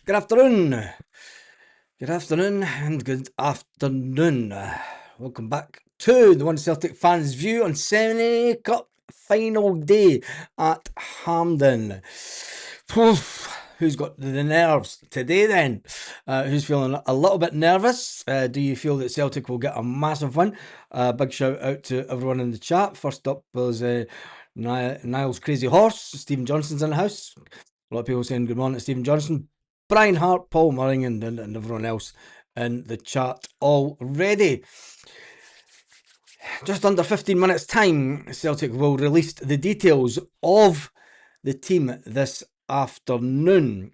Good afternoon. Good afternoon and good afternoon. Welcome back to the One Celtic Fans View on Semi Cup final day at Hampden. Who's got the nerves today then? Who's feeling a little bit nervous? Do you feel that Celtic will get a massive win? Big shout out to everyone in the chat. First up was Niall's Crazy Horse. Stephen Johnson's in the house. A lot of people saying good morning to Stephen Johnson. Brian Hart, Paul Murring, and everyone else in the chat already. Just under 15 minutes' time, Celtic will release the details of the team this afternoon.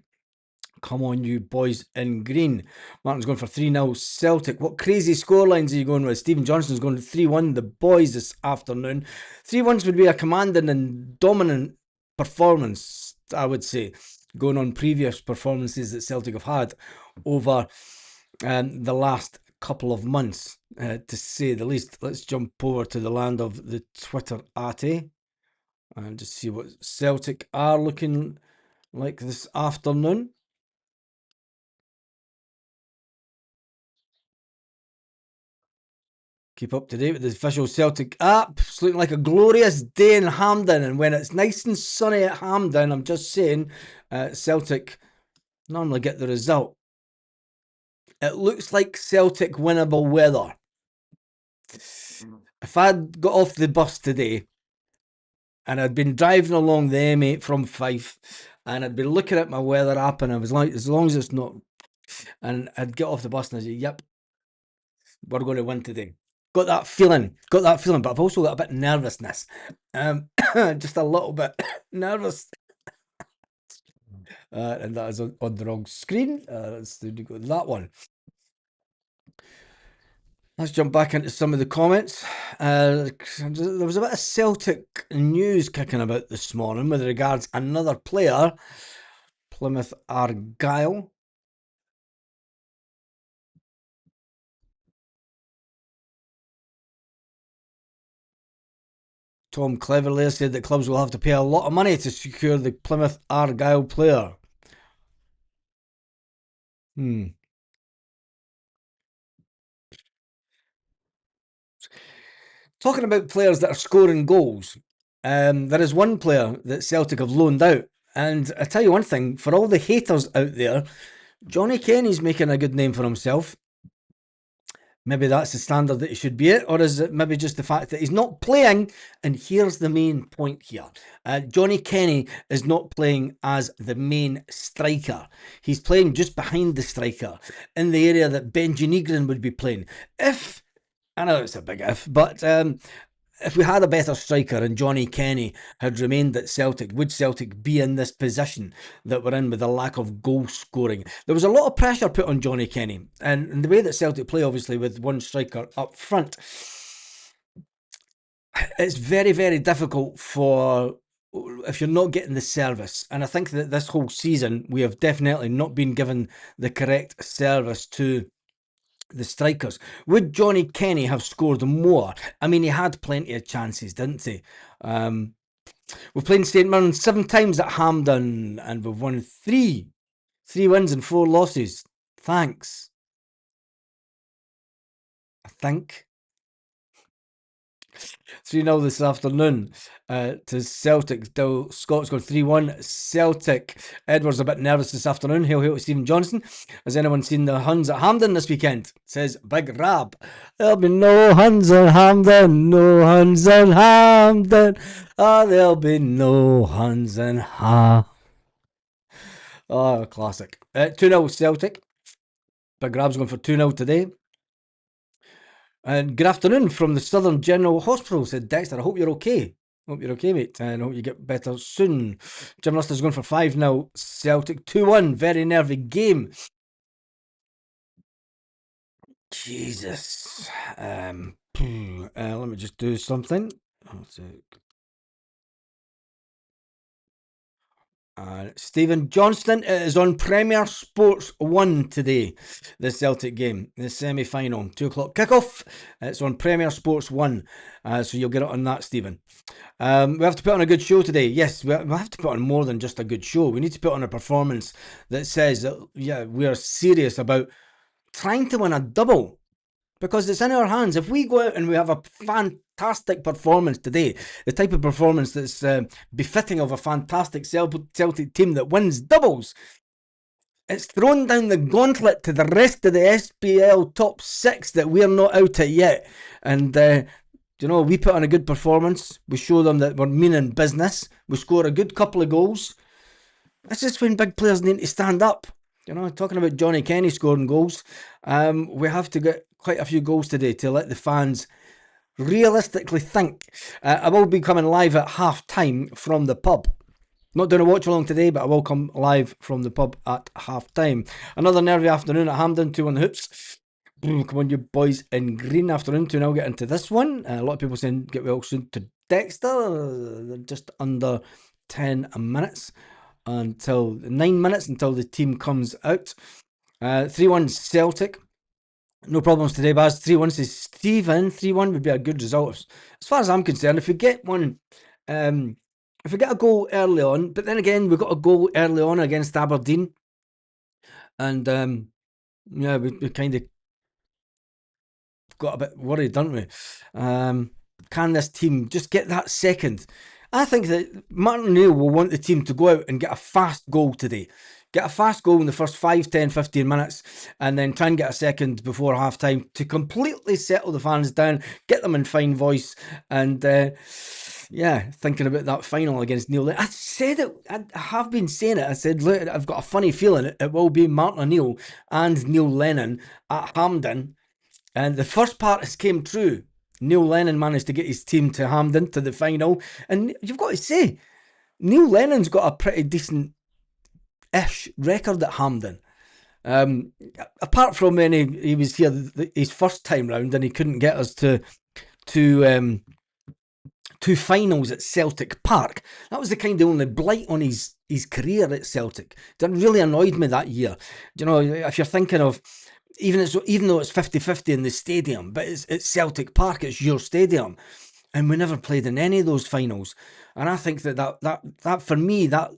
Come on, you boys in green. Martin's going for 3-0 Celtic. What crazy scorelines are you going with? Stephen Johnson's going 3-1 the boys this afternoon. 3-1s would be a commanding and dominant performance, I would say, going on previous performances that Celtic have had over the last couple of months, to say the least. Let's jump over to the land of the Twitter Atty and just see what Celtic are looking like this afternoon. Keep up to date with the official Celtic app. It's looking like a glorious day in Hampden, and when it's nice and sunny at Hampden, I'm just saying, Celtic normally get the result. It looks like Celtic winnable weather. If I'd got off the bus today and I'd been driving along the M8 from Fife and I'd been looking at my weather app and I was like, as long as it's not, and I'd get off the bus and I'd say, yep, we're going to win today. Got that feeling, but I've also got a bit of nervousness. Just a little bit nervous. And that is on the wrong screen. Let's do that one. Let's jump back into some of the comments. There was a bit of Celtic news kicking about this morning with regards another player, Plymouth Argyle. Tom Cleverly said that clubs will have to pay a lot of money to secure the Plymouth Argyle player. Talking about players that are scoring goals, there is one player that Celtic have loaned out. And I tell you one thing, for all the haters out there, Johnny Kenny's making a good name for himself. Maybe that's the standard that he should be at, or is it maybe just the fact that he's not playing? And here's the main point here. Johnny Kenny is not playing as the main striker. He's playing just behind the striker, in the area that Benji Negrin would be playing. I know it's a big if, but if we had a better striker and Johnny Kenny had remained at Celtic, would Celtic be in this position that we're in with a lack of goal scoring? There was a lot of pressure put on Johnny Kenny, and the way that Celtic play, obviously, with one striker up front, it's very, very difficult for if you're not getting the service. And I think that this whole season, we have definitely not been given the correct service to the strikers. Would Johnny Kenny have scored more? I mean, he had plenty of chances, didn't he? We've played St Mirren 7 times at Hampden and we've won 3 wins and 4 losses. Thanks. I think 3-0 this afternoon to Celtic. Scott's got 3-1. Celtic. Edward's a bit nervous this afternoon. Hail, hail to Stephen Johnson. Has anyone seen the Huns at Hampden this weekend? Says Big Rab. There'll be no Huns in Hampden. No Huns in Hampden. There'll be no Huns in Hampden. Oh, classic. 2-0 Celtic. Big Rab's going for 2-0 today. And good afternoon from the Southern General Hospital, said Dexter. I hope you're okay. Hope you're okay, mate, and hope you get better soon. Jim Luster's going for 5-0 Celtic. 2-1. Very nervy game. Jesus. Let me just do something. Stephen Johnston, it is on Premier Sports 1 today, the Celtic game, the semi-final, 2 o'clock kickoff. It's on Premier Sports 1, so you'll get it on that, Stephen. We have to put on a good show today. Yes, we have to put on more than just a good show. We need to put on a performance that says that, yeah, we are serious about trying to win a double, because it's in our hands. If we go out and we have a fantastic performance today, the type of performance that's befitting of a fantastic Celtic team that wins doubles, it's thrown down the gauntlet to the rest of the SPL top six that we're not out at yet. And we put on a good performance. We show them that we're meaning business. We score a good couple of goals. This is when big players need to stand up. Talking about Johnny Kenny scoring goals, we have to get quite a few goals today to let the fans realistically think. I will be coming live at half time from the pub. Not doing a watch along today, but I will come live from the pub at half time. Another nervy afternoon at Hampden, 2-1 hoops. Come on, you boys in green. Afternoon 2. Now get into this one. A lot of people saying get well soon to Dexter. Just under 10 minutes. 9 minutes until the team comes out. 3-1 Celtic. No problems today, Baz. 3-1 says Stephen. 3-1 would be a good result. As far as I'm concerned, if we get one, if we get a goal early on, but then again, we got a goal early on against Aberdeen. And we kind of got a bit worried, don't we? Can this team just get that second? I think that Martin O'Neill will want the team to go out and get a fast goal today. Get a fast goal in the first 5, 10, 15 minutes, and then try and get a second before half time to completely settle the fans down, get them in fine voice, and thinking about that final against Neil Lennon. I said it, I have been saying it. I said, look, I've got a funny feeling it will be Martin O'Neill and Neil Lennon at Hampden. And the first part has came true. Neil Lennon managed to get his team to Hampden to the final. And you've got to say, Neil Lennon's got a pretty decent-ish record at Hampden. Apart from when he was here his first time round and he couldn't get us to two finals at Celtic Park. That was the kind of only blight on his career at Celtic. That really annoyed me that year. If you're thinking of, even though it's 50-50 in the stadium, but it's Celtic Park, it's your stadium, and we never played in any of those finals. And I think that for me, that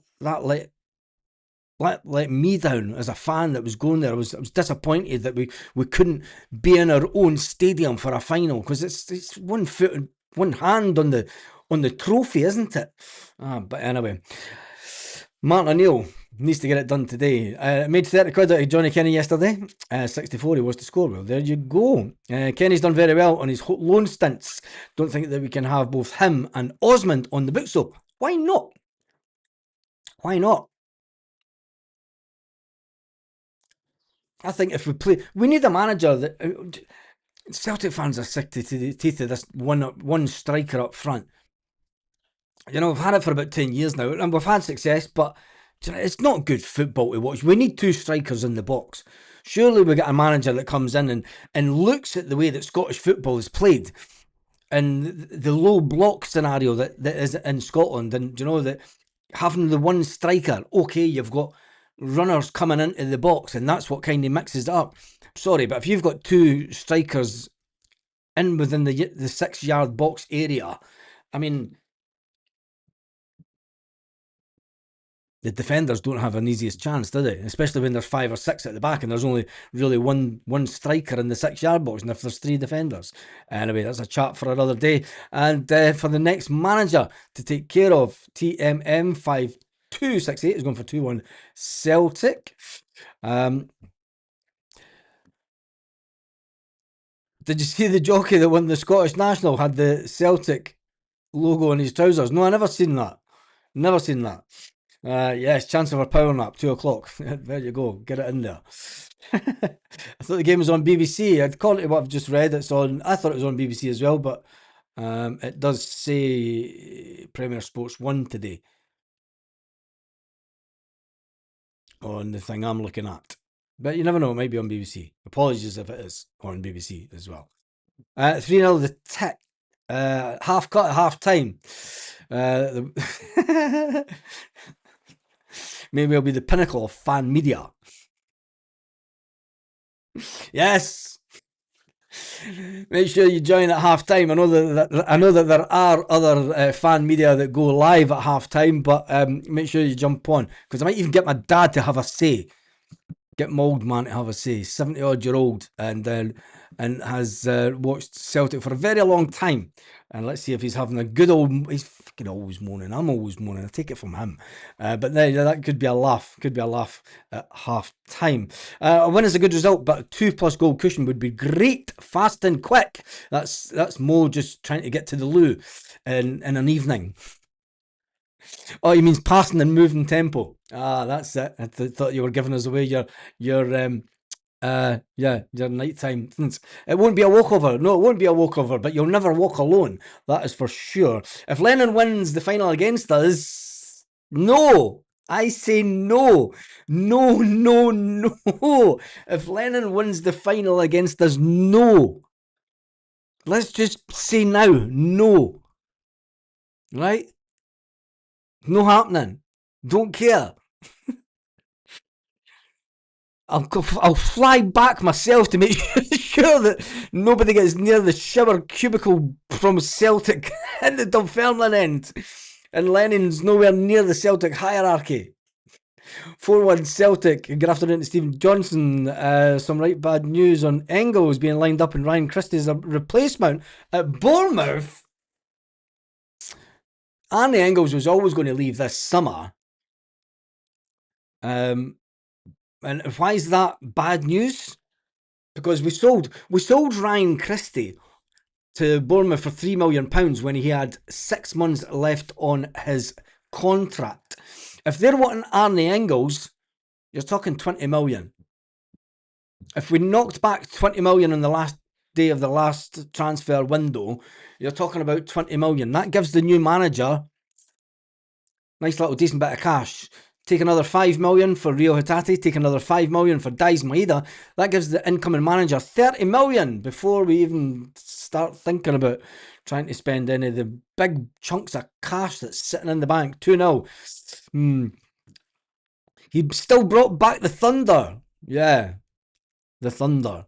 let me down as a fan that was going there. I was disappointed that we couldn't be in our own stadium for a final, because it's 1 foot and 1 hand on the trophy, isn't it? But anyway, Martin O'Neill needs to get it done today. Made 30 quid out of Johnny Kenny yesterday. 64 he was to score. Well, there you go. Kenny's done very well on his loan stints. Don't think that we can have both him and Osmond on the books though. Why not? Why not? I think if we play, we need a manager that. Celtic fans are sick to the teeth of this one striker up front. We've had it for about 10 years now, and we've had success, but it's not good football to watch. We need 2 strikers in the box. Surely we get a manager that comes in and looks at the way that Scottish football is played, and the low block scenario that is in Scotland, and that having the one striker, okay, you've got runners coming into the box, and that's what kind of mixes it up. Sorry, but if you've got 2 strikers in within the 6-yard box area, I mean, the defenders don't have an easiest chance, do they? Especially when there's 5 or 6 at the back and there's only really one striker in the 6-yard box, and if there's 3 defenders. Anyway, that's a chat for another day. And for the next manager to take care of, TMM 5268 is going for 2-1 Celtic. Did you see the jockey that won the Scottish National had the Celtic logo on his trousers? No, I never seen that. Never seen that. Yes, chance of a power nap, 2 o'clock. There you go, get it in there. I thought the game was on BBC. I'd call it what I've just read. It's on. I thought it was on BBC as well, but it does say Premier Sports 1 today on the thing I'm looking at. But you never know, it might be on BBC. Apologies if it is on BBC as well. 3-0 the Tick. Half cut at half time. Maybe it'll be the pinnacle of fan media. Yes. Make sure you join at half time. I know that there are other fan media that go live at half time, but make sure you jump on because I might even get my dad to have a say. Get my old man to have a say. 70-odd-year-old and has watched Celtic for a very long time. And let's see if he's having a good old. He's fucking always moaning. I'm always moaning. I take it from him. But then that could be a laugh. Could be a laugh at half time. A win is a good result, but a 2+ goal cushion would be great, fast and quick. That's Mo just trying to get to the loo in an evening. Oh, he means passing and moving tempo. Ah, that's it. I thought you were giving us away your your nighttime. It won't be a walkover. No, it won't be a walkover, but you'll never walk alone. That is for sure. If Lennon wins the final against us, no. I say no. No, no, no. If Lennon wins the final against us, no. Let's just say now, no. Right? No happening. Don't care. I'll fly back myself to make sure that nobody gets near the shower cubicle from Celtic in the Dunfermline end. And Lennon's nowhere near the Celtic hierarchy. 4-1 Celtic. Good afternoon to Stephen Johnson. Some right bad news on Engels being lined up in Ryan Christie's replacement at Bournemouth. Arnie Engels was always going to leave this summer. And why is that bad news? Because we sold Ryan Christie to Bournemouth for £3 million when he had 6 months left on his contract. If they're wanting Arnie Engels, you're talking 20 million. If we knocked back 20 million on the last day of the last transfer window, you're talking about 20 million. That gives the new manager nice little decent bit of cash. Take another 5 million for Rio Hatate, take another 5 million for Daiz Maeda. That gives the incoming manager 30 million before we even start thinking about trying to spend any of the big chunks of cash that's sitting in the bank. 2-0. He still brought back the Thunder. Yeah, the Thunder.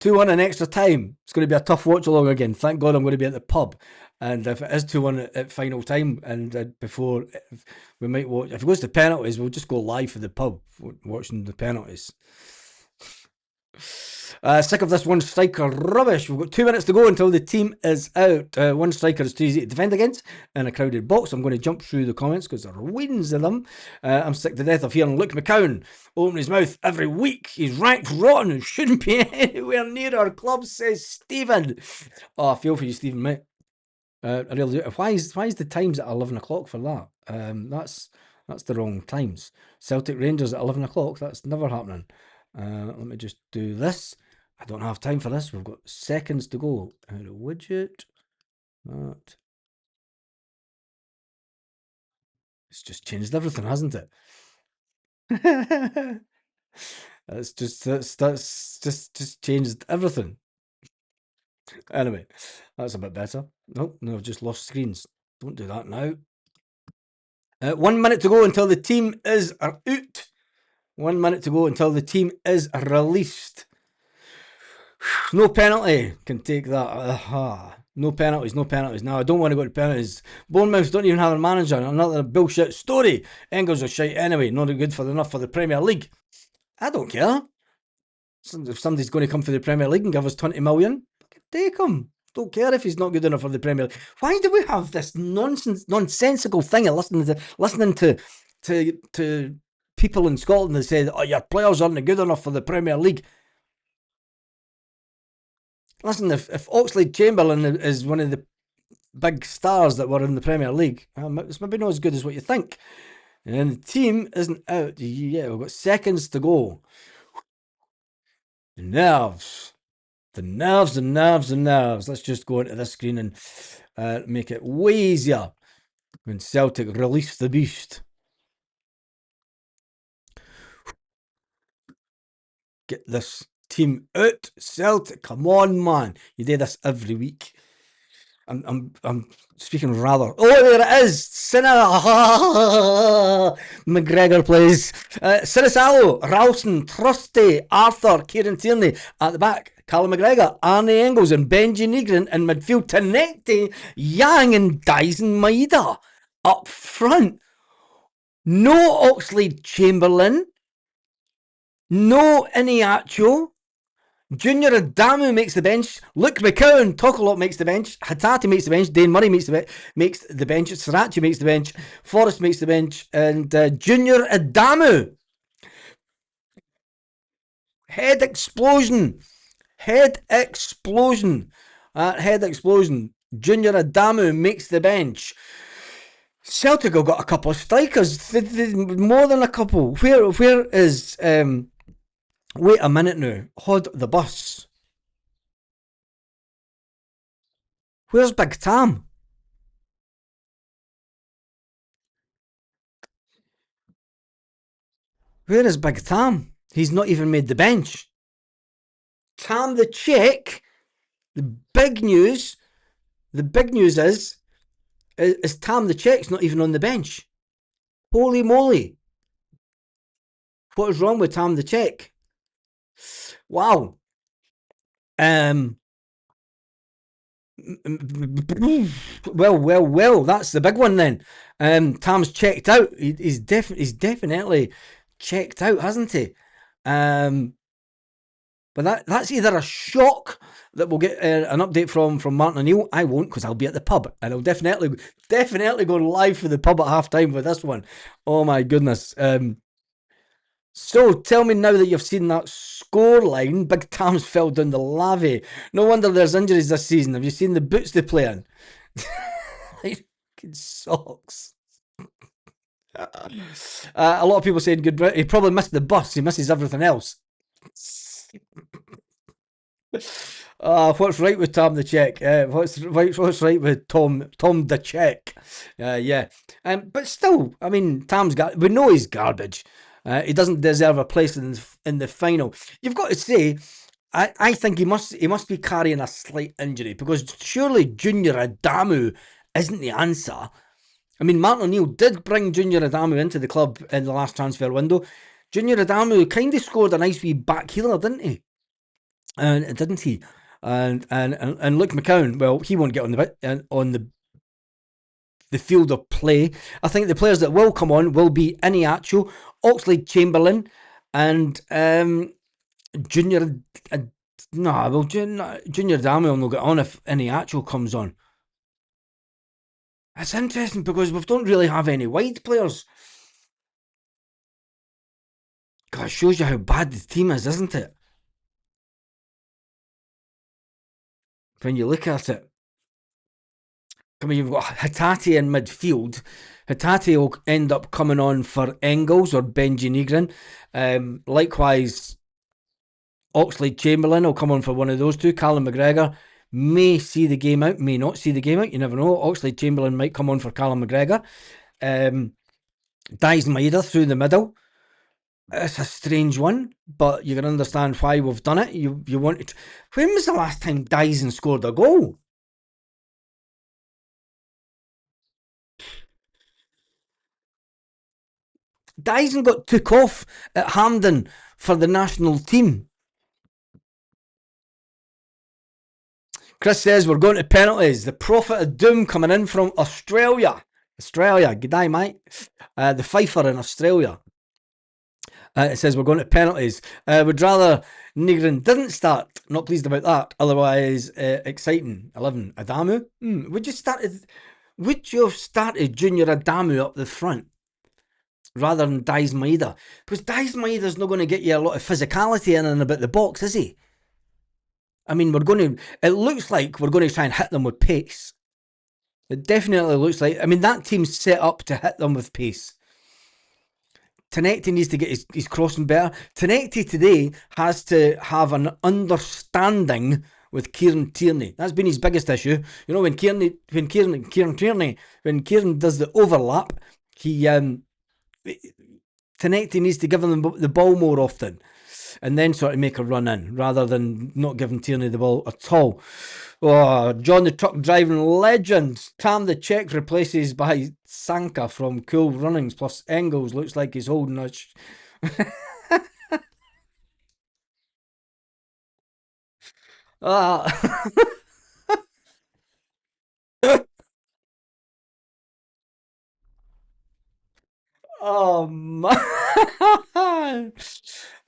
2-1 in extra time. It's going to be a tough watch along again. Thank God I'm going to be at the pub. And if it is 2-1 at final time and before, we might watch. If it goes to penalties, we'll just go live for the pub watching the penalties. Sick of this one striker rubbish. We've got 2 minutes to go until the team is out. One striker is too easy to defend against in a crowded box. I'm going to jump through the comments because there are wins of them. I'm sick to death of hearing Luke McCowan open his mouth every week. He's ranked rotten and shouldn't be anywhere near our club, says Stephen. Oh, I feel for you, Stephen, mate. I really do. Why is the times at 11 o'clock for that? That's the wrong times. Celtic Rangers at 11 o'clock. That's never happening. Let me just do this. I don't have time for this. We've got seconds to go. Widget. That. It's just changed everything, hasn't it? That's just changed everything. Anyway, that's a bit better. Nope, no, I've just lost screens. Don't do that now. 1 minute to go until the team is out. 1 minute to go until the team is released. No penalty. Can take that. No penalties. Now, I don't want to go to penalties. Bournemouth don't even have a manager. Another bullshit story. Engels are shite anyway. Not good for enough for the Premier League. I don't care. If somebody's going to come for the Premier League and give us 20 million, take him. Don't care if he's not good enough for the Premier League. Why do we have this nonsensical thing of listening to people in Scotland that say, "Oh, your players aren't good enough for the Premier League"? Listen, if Oxlade-Chamberlain is one of the big stars that were in the Premier League, it's maybe not as good as what you think. And the team isn't out yet. We've got seconds to go. The nerves. Let's just go into this screen and make it way easier when Celtic release the beast. Get this team out. Celtic, come on, man. You do this every week. I'm speaking rather. Oh, there it is. McGregor plays. Sinisalo, Ralston, Trusty, Arthur, Kieran Tierney at the back. Callum McGregor, Arnie Engels, and Benji Negrin in midfield. Tanekti, Yang, and Dyson Maida up front. No Oxley Chamberlain. No Iniacho. Junior Adamu makes the bench. Luke McCowan, Tokolop makes the bench. Hatate makes the bench. Dane Murray makes the bench. Sriracha makes the bench. Forrest makes the bench. And Junior Adamu. Head explosion. Head explosion. Junior Adamu makes the bench. Celtic have got a couple of strikers. More than a couple. Where is... wait a minute now. Hold the bus. Where's Big Tam? Where is Big Tam? He's not even made the bench. Tam the Czech. The big news is Tam the Czech's not even on the bench. Holy moly. What is wrong with Tam the Czech? Wow. Well, that's the big one then. Tam's checked out. He's definitely checked out, hasn't he? But that's either a shock that we'll get an update from Martin O'Neill. I won't, because I'll be at the pub, and I'll definitely go live for the pub at half time with this one. Oh my goodness. So tell me now that you've seen that scoreline. Big Tam's fell down the lava. No wonder there's injuries this season. Have you seen the boots they play in? Like socks. A lot of people saying good. He probably missed the bus. He misses everything else. What's right with Tom the Czech? What's right with Tom the Czech? Yeah. But still, I mean, we know he's garbage. He doesn't deserve a place in the final. You've got to say, I think he must be carrying a slight injury, because surely Junior Adamu isn't the answer. I mean, Martin O'Neill did bring Junior Adamu into the club in the last transfer window. Junior Adamu kind of scored a nice wee back healer, didn't he? Didn't he? And Luke McCowan, well, he won't get on the field of play. I think the players that will come on will be Iniacho, Oxley Chamberlain, and Junior. Junior Adamu will not get on if Iniacho comes on. It's interesting because we don't really have any wide players. God, it shows you how bad the team is, isn't it? When you look at it. I mean, you've got Hatate in midfield. Hatate will end up coming on for Engels or Benji Negrin. Likewise, Oxley Chamberlain will come on for one of those two. Callum McGregor may see the game out, may not see the game out. You never know. Oxley Chamberlain might come on for Callum McGregor. Dies Maida through the middle. It's a strange one, but you can understand why we've done it. You wanted. When was the last time Dyson scored a goal? Dyson got took off at Hampden for the national team. Chris says we're going to penalties. The prophet of doom coming in from Australia. Good day, mate. The Fifer in Australia. It says we're going to penalties. Would rather Negrin didn't start. Not pleased about that. Otherwise, exciting. 11. Adamu. Would you have started Junior Adamu up the front rather than Dies Maida? Because Dies Maida's not going to get you a lot of physicality in and about the box, is he? I mean, it looks like we're going to try and hit them with pace. It definitely looks like, I mean, that team's set up to hit them with pace. Tanekti needs to get his crossing better. Tanekti today has to have an understanding with Kieran Tierney. That's been his biggest issue. You know, when Kieran does the overlap, Tanekti needs to give him the ball more often, and then sort of make a run in, rather than not giving Tierney the ball at all. Oh, John the truck driving legend. Tam the Czech replaces by Sanka from Cool Runnings. Plus Engels looks like he's holding a. Ah. Oh man.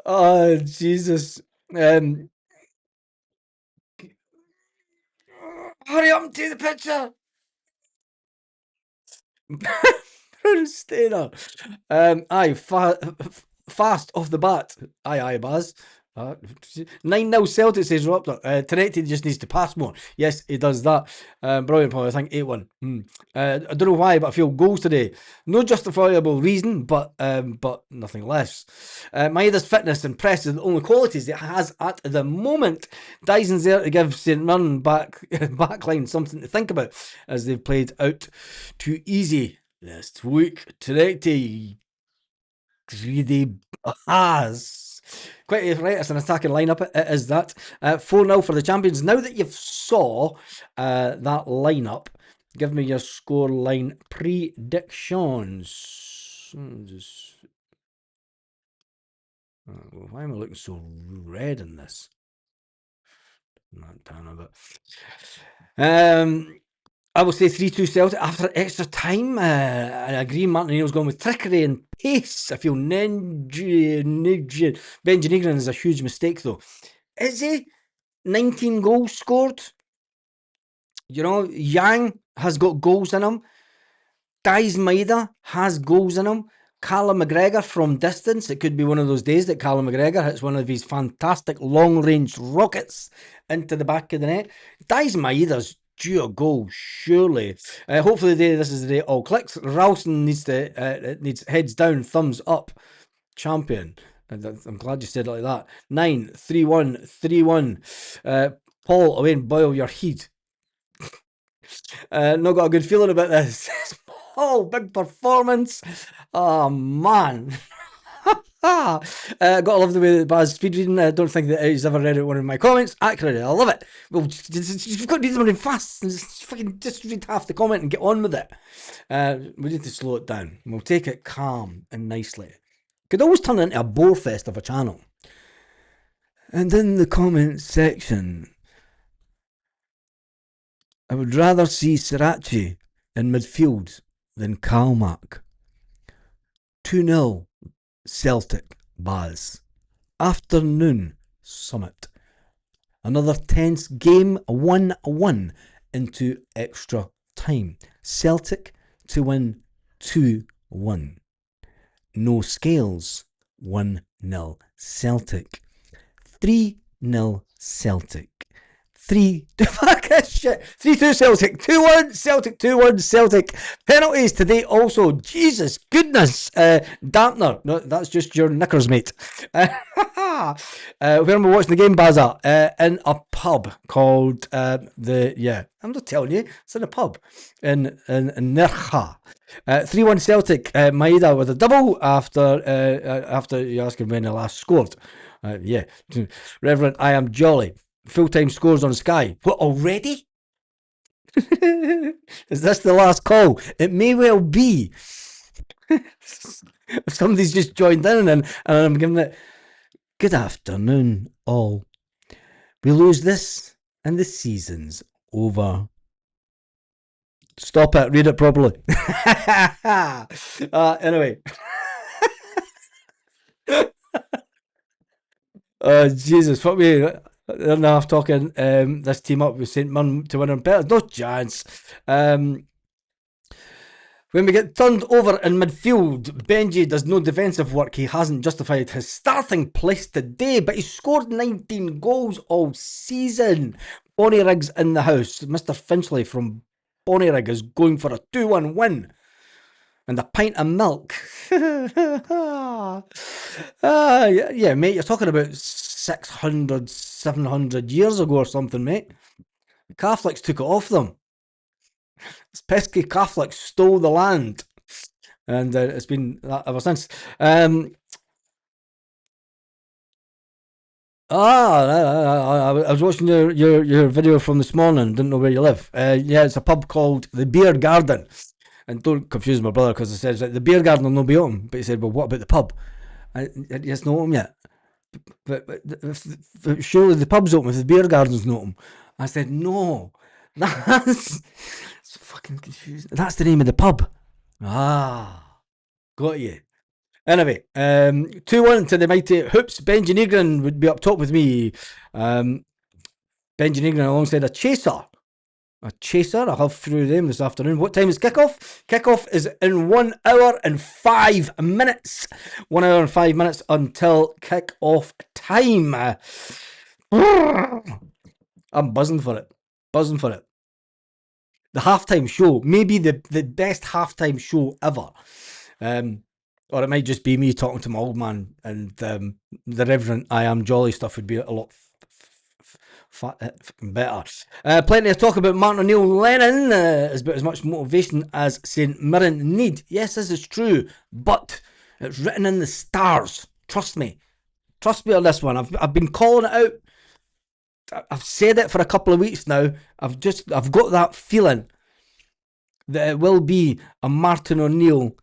Oh Jesus. Um, hurry up and take the picture. Stainer. Aye, fast off the bat. Aye, Baz. 9-0 Celtic, says Raptor. Tonetti just needs to pass more. Yes, he does that. Brilliant, Paul. I think 8-1. I don't know why, but I feel goals today. No justifiable reason, but nothing less. Maeda's fitness and press are the only qualities it has at the moment. Dyson's there to give St. Mirren backline something to think about as they've played out too easy this week. Tonetti greedy has. Quite right, it's an attacking lineup. It is that. 4-0 for the champions. Now that you've saw that lineup, give me your scoreline predictions. Why am I looking so red in this? Not down a bit. I will say 3-2 Celtic after extra time. I agree, Martin O'Neill's going with trickery and pace. I feel Benji Negrin is a huge mistake, though. Is he? 19 goals scored? You know, Yang has got goals in him. Guys Maida has goals in him. Callum McGregor from distance. It could be one of those days that Callum McGregor hits one of his fantastic long-range rockets into the back of the net. Dies Maida's due a goal, surely. Hopefully this is the day it all clicks. Ralston needs heads down, thumbs up. Champion. I'm glad you said it like that. 9, 3-1, 3-1. Paul, away and boil your heat. Not got a good feeling about this. Oh, big performance. Oh, man. Gotta love the way that Baz speed reading. I don't think that he's ever read one of my comments. Accurate, I love it. Well, you've got to read them fast. Just read half the comment and get on with it. We need to slow it down. We'll take it calm and nicely. Could always turn it into a bore fest of a channel. And in the comment section, I would rather see Sriracha in midfield than Kalmak. 2-0 Celtic Baz. Afternoon Summit. Another tense game, 1-1 into extra time. Celtic to win 2-1. No scales, 1-0 Celtic. 3-0 Celtic. 3-2 Celtic. 2-1 Celtic. 2-1 Celtic. Penalties today also. Jesus goodness. Dampner. No, that's just your knickers, mate. Where am I watching the game, Baza? In a pub called I'm just telling you, it's in a pub in Nercha. 3-1 Celtic. Maeda with a double after you asking when he last scored. Reverend, I am jolly. Full-time scores on Sky. What, already? Is this the last call? It may well be. If somebody's just joined in and I'm giving it, good afternoon, all. We lose this and the season's over. Stop it, read it properly. Anyway. Jesus, fuck me. They're not talking this team up with St. Mirren to win on better. No chance. When we get turned over in midfield, Benji does no defensive work. He hasn't justified his starting place today, but he scored 19 goals all season. Bonnyriggs in the house. Mr. Finchley from Bonnyrigg is going for a 2-1 win. And a pint of milk. Yeah, mate, you're talking about 600, 700 years ago or something, mate. The Catholics took it off them. This pesky Catholics stole the land. And it's been that ever since. I was watching your video from this morning. Didn't know where you live. Yeah, it's a pub called the Beer Garden. And don't confuse my brother because he says like, the beer garden will not be open. But he said, well, what about the pub? It's not open yet. But surely the pub's open if the beer garden's not open. I said, no. That's it's fucking confusing. That's the name of the pub. Ah, got you. Anyway, 2-1 to the mighty Hoops. Benji Negrin would be up top with me. Benji Negrin alongside a chaser. I'll have through them this afternoon. What time is kickoff? Kickoff is in 1 hour and 5 minutes. 1 hour and 5 minutes until kickoff time. I'm buzzing for it. Buzzing for it. The halftime show, maybe the best halftime show ever. Or it might just be me talking to my old man, and the Reverend I Am Jolly stuff would be a lot better. Plenty of talk about Martin O'Neill Lennon. Is about as much motivation as St Mirren need. Yes, this is true, but it's written in the stars. Trust me on this one. I've been calling it out. I've said it for a couple of weeks now. I've got that feeling that it will be a Martin O'Neill,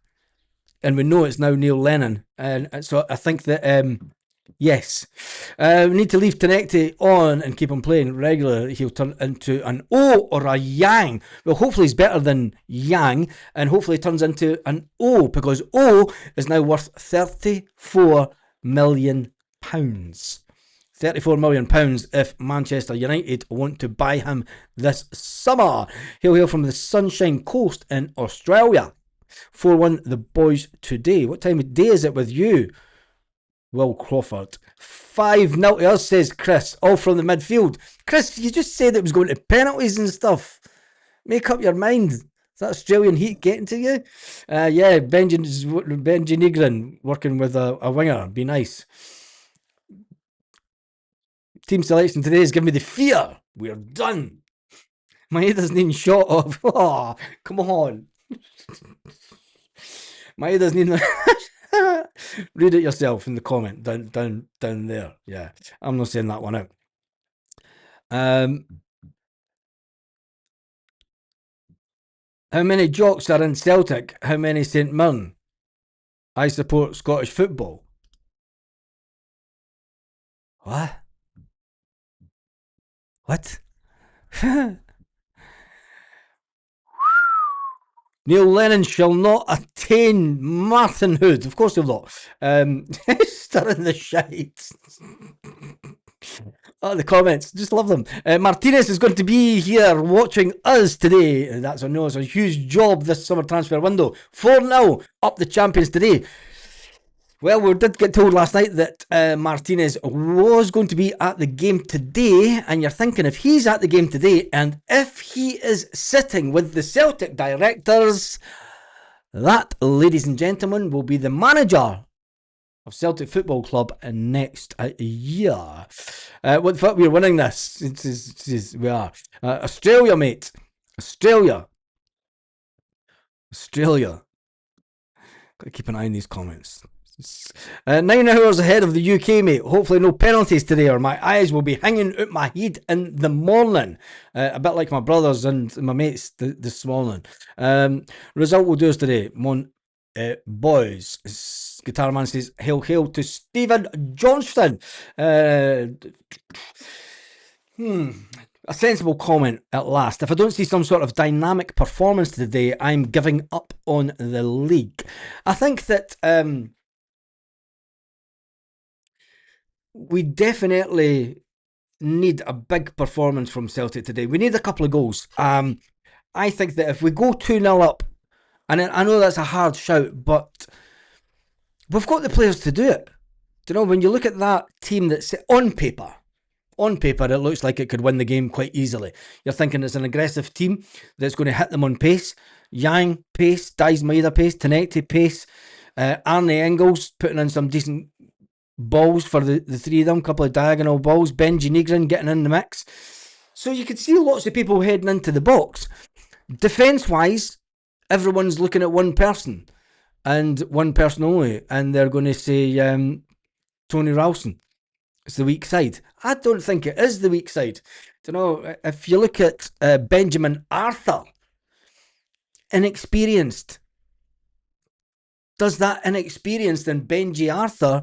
and we know it's now Neil Lennon, and so I think that yes, we need to leave Tenecti on and keep him playing regularly. He'll turn into an O or a Yang. Well, hopefully he's better than Yang, and hopefully he turns into an O, because O is now worth £34 million. £34 million if Manchester United want to buy him this summer. He'll hail from the Sunshine Coast in Australia. 4-1 the boys today. What time of day is it with you, Will Crawford? 5-0 to us, says Chris, all from the midfield. Chris, you just said it was going to penalties and stuff. Make up your mind. Is that Australian heat getting to you? Yeah, Benji Negrin working with a winger. Be nice. Team selection today is giving me the fear. We're done. My head isn't even shot off. Oh, come on. My head doesn't even. Read it yourself in the comment down there. Yeah, I'm not saying that one out. How many jocks are in Celtic? How many St Mirren? I support Scottish football. What? Neil Lennon shall not attain Martinhood. Of course he'll not. Stirring the shite. Oh, the comments. Just love them. Martinez is going to be here watching us today. That's a no. It's a huge job this summer transfer window. 4-0 up the champions today. Well, we did get told last night that Martinez was going to be at the game today, and you're thinking if he's at the game today and if he is sitting with the Celtic directors, that, ladies and gentlemen, will be the manager of Celtic Football Club next year. What the fuck, we're winning this. We are. Australia, mate. Australia. Gotta keep an eye on these comments. 9 hours ahead of the UK, mate. Hopefully no penalties today, or my eyes will be hanging out my head in the morning. A bit like my brothers and my mates this morning. Result will do us today. Boys. Guitar man says, hail to Stephen Johnston. A sensible comment at last. If I don't see some sort of dynamic performance today, I'm giving up on the league. I think that we definitely need a big performance from Celtic today. We need a couple of goals. I think that if we go 2-0 up, and I know that's a hard shout, but we've got the players to do it. Do you know, when you look at that team that's on paper, it looks like it could win the game quite easily. You're thinking it's an aggressive team that's going to hit them on pace. Yang, pace. Dice Maeda, pace. Tenecti, pace. Arne Engels putting in some decent balls for the three of them, couple of diagonal balls. Benji Negrin getting in the mix. So you could see lots of people heading into the box. Defence-wise, everyone's looking at one person, and one person only, and they're going to say Tony Ralston. It's the weak side. I don't think it is the weak side. You know, if you look at Benjamin Arthur, inexperienced. Does that inexperienced in Benji Arthur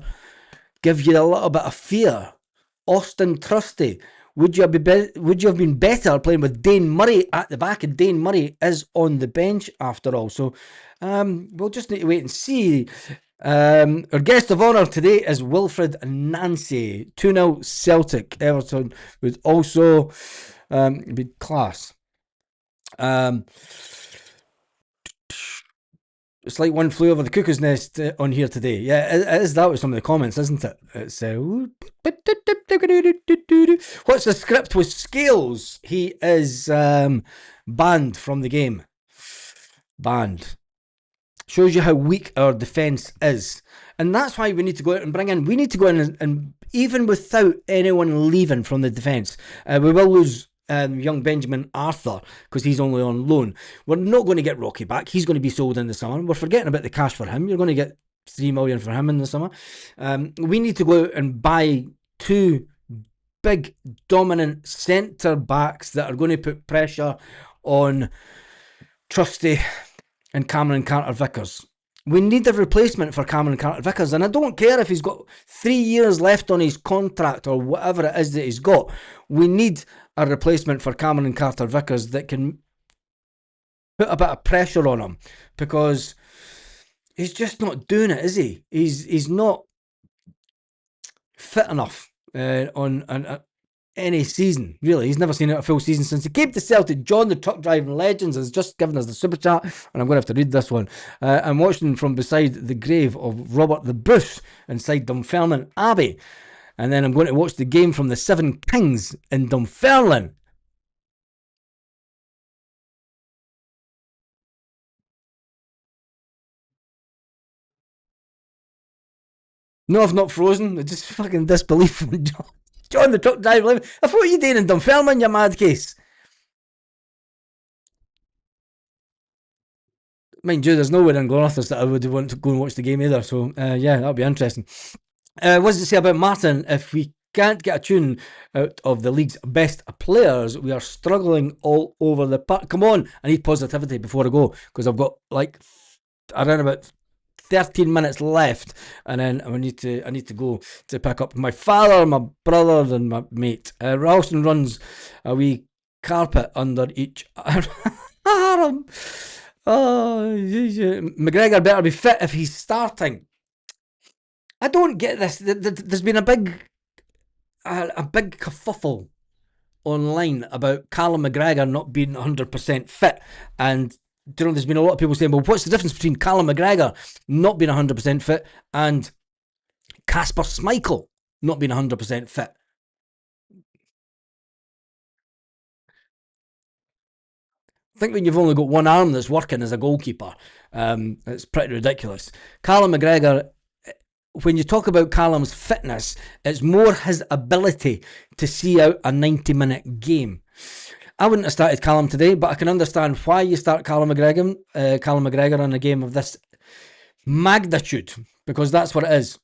give you a little bit of fear? Austin Trusty, would you have been better playing with Dane Murray at the back? And Dane Murray is on the bench after all. So we'll just need to wait and see. Our guest of honour today is Wilfred Nancy. 2-0 Celtic. Everton would also be class. It's like one flew over the cuckoo's nest on here today. Yeah, it is that with some of the comments, isn't it? It's what's the script with Scales? He is banned from the game. Banned. Shows you how weak our defence is. And that's why we need to go out and bring in. We need to go in and even without anyone leaving from the defence, we will lose young Benjamin Arthur because he's only on loan. We're not going to get Rocky back. He's going to be sold in the summer. We're forgetting about the cash for him. You're going to get 3 million for him in the summer. We need to go out and buy 2 big dominant centre backs that are going to put pressure on Trusty and Cameron Carter-Vickers. We need a replacement for Cameron Carter-Vickers, and I don't care if he's got 3 years left on his contract or whatever it is that he's got. We need a replacement for Cameron Carter-Vickers that can put a bit of pressure on him, because he's just not doing it, is he? He's not fit enough on any season, really. He's never seen a full season since he came to Celtic. John the Truck Driving Legends has just given us the super chat, and I'm going to have to read this one. I'm watching from beside the grave of Robert the Bruce inside Dunfermline Abbey, and then I'm going to watch the game from the Seven Kings in Dunfermline. No, I've not frozen. I just fucking disbelief from John the Truck Driving Legends. I thought you did in Dunfermline, you mad case. Mind you, there's nowhere in Glenrothes that I would want to go and watch the game either. So yeah, that'll be interesting. What does it say about Martin? If we can't get a tune out of the league's best players, we are struggling all over the park. Come on, I need positivity before I go, because I've got like around about 13 minutes left, and then I need to go to pick up my father, my brother, and my mate. Ralston runs a wee carpet under each arm. Oh, McGregor better be fit if he's starting. I don't get this. There's been a big kerfuffle online about Callum McGregor not being 100% fit, and you know, there's been a lot of people saying, well, what's the difference between Callum McGregor not being 100% fit and Kasper Schmeichel not being 100% fit? I think when you've only got one arm that's working as a goalkeeper, it's pretty ridiculous. Callum McGregor, when you talk about Callum's fitness, it's more his ability to see out a 90-minute game. I wouldn't have started Callum today, but I can understand why you start Callum McGregor in a game of this magnitude, because that's what it is.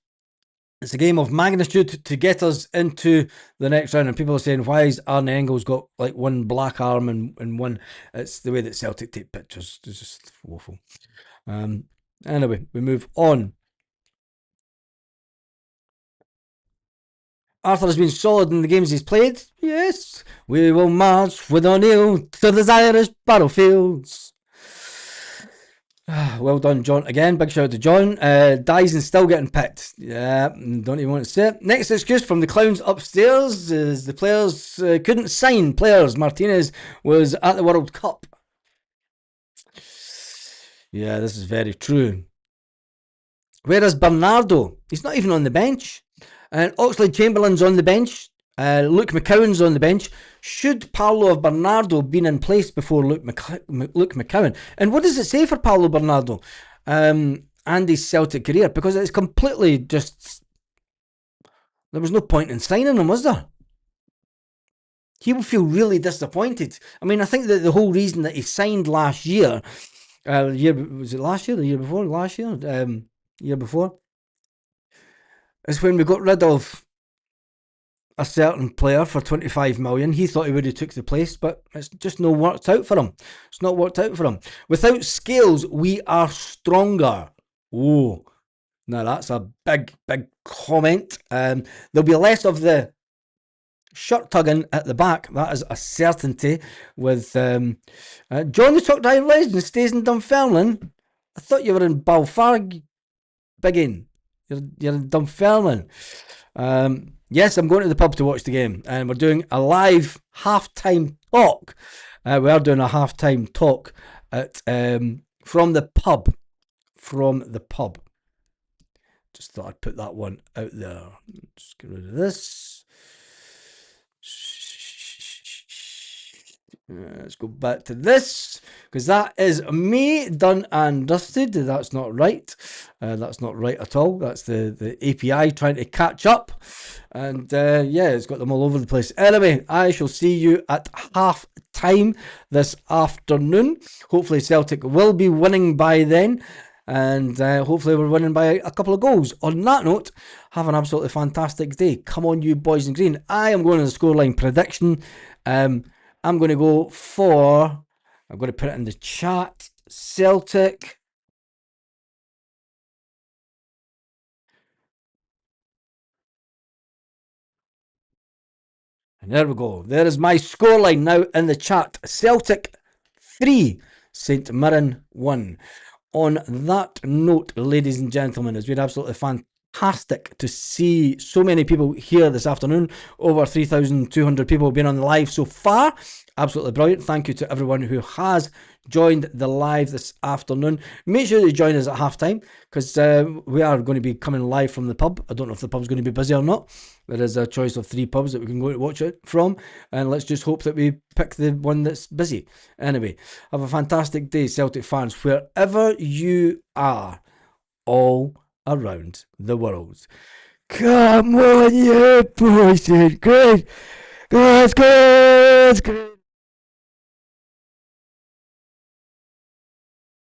It's a game of magnitude to get us into the next round. And people are saying, why has Arne Engels got like one black arm and one? It's the way that Celtic take pictures. It's just woeful. Anyway, we move on. Arthur has been solid in the games he's played. Yes, we will march with O'Neill to the Irish battlefields. Well done, John. Again, big shout out to John. Dyson still getting picked. Yeah, don't even want to say it. Next excuse from the clowns upstairs is the players couldn't sign players. Martinez was at the World Cup. Yeah, this is very true. Whereas Bernardo, he's not even on the bench. And Oxlade Chamberlain's on the bench. Luke McCowan's on the bench. Should Paulo of Bernardo been in place before Luke McCowan? And what does it say for Paulo Bernardo and his Celtic career? Because it's completely just... There was no point in signing him, was there? He would feel really disappointed. I mean, I think that the whole reason that he signed last year... was it last year? The year before? Last year? Year before? Is when we got rid of a certain player for 25 million. He thought he would have took the place, but it's just not worked out for him. It's not worked out for him. Without scales, we are stronger. Oh, now that's a big, big comment. There'll be less of the shirt tugging at the back. That is a certainty. With John the Truck Driver Legend stays in Dunfermline. I thought you were in Balfarg, Biggin. You're in Dunfermline. Yes, I'm going to the pub to watch the game, and we're doing a live halftime talk. We are doing a halftime talk at from the pub. From the pub. Just thought I'd put that one out there. Just get rid of this. Let's go back to this, because that is me done and dusted. That's not right. That's not right at all. That's the API trying to catch up. And yeah, it's got them all over the place. Anyway, I shall see you at half time this afternoon. Hopefully Celtic will be winning by then. And hopefully we're winning by a couple of goals. On that note, have an absolutely fantastic day. Come on, you boys in green. I am going to the scoreline prediction. I'm going to go for, I'm going to put it in the chat, Celtic. And there we go. There is my scoreline now in the chat. Celtic 3, St Mirren 1. On that note, ladies and gentlemen, it's been absolutely fantastic to see so many people here this afternoon. Over 3,200 people have been on the live so far. Absolutely brilliant. Thank you to everyone who has joined the live this afternoon. Make sure you join us at halftime, because we are going to be coming live from the pub. I don't know if the pub's going to be busy or not. There is a choice of 3 pubs that we can go to watch it from, and let's just hope that we pick the one that's busy. Anyway, have a fantastic day, Celtic fans, wherever you are, all around the world. Come on, you boys, great, great, great, great.